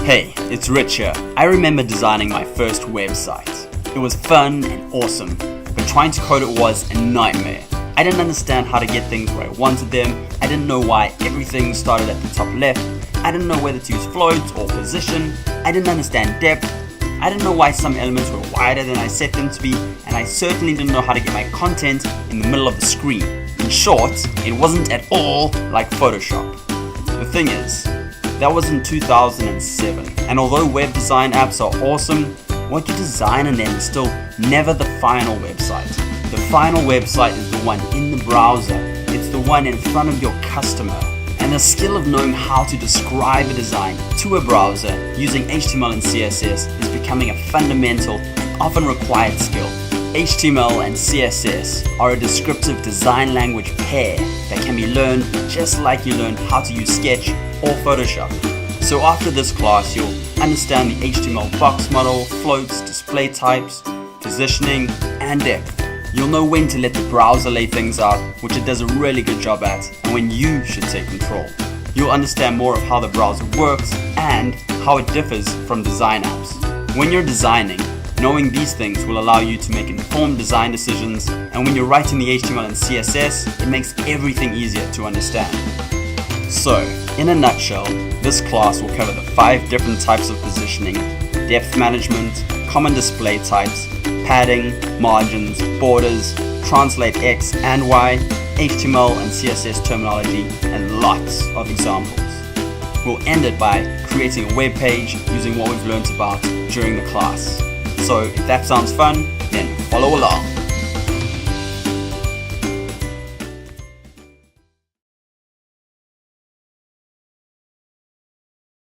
Hey, it's Rich here. I remember designing my first website. It was fun and awesome, but trying to code it was a nightmare. I didn't understand how to get things where I wanted them. I didn't know why everything started at the top left. I didn't know whether to use floats or position. I didn't understand depth. I didn't know why some elements were wider than I set them to be, and I certainly didn't know how to get my content in the middle of the screen. In short, it wasn't at all like Photoshop. The thing is, that was in 2007, and although web design apps are awesome, what you design in them is still never the final website. The final website is the one in the browser. It's the one in front of your customer. And the skill of knowing how to describe a design to a browser using HTML and CSS is becoming a fundamental and often required skill. HTML and CSS are a descriptive design language pair that can be learned just like you learn how to use Sketch or Photoshop. So after this class, you'll understand the HTML box model, floats, display types, positioning, and depth. You'll know when to let the browser lay things out, which it does a really good job at, and when you should take control. You'll understand more of how the browser works and how it differs from design apps. When you're designing, knowing these things will allow you to make informed design decisions, and when you're writing the HTML and CSS, it makes everything easier to understand. So, in a nutshell, this class will cover the 5 different types of positioning, depth management, common display types, padding, margins, borders, TranslateX and Y, HTML and CSS terminology, and lots of examples. We'll end it by creating a web page using what we've learned about during the class. So if that sounds fun, then follow along.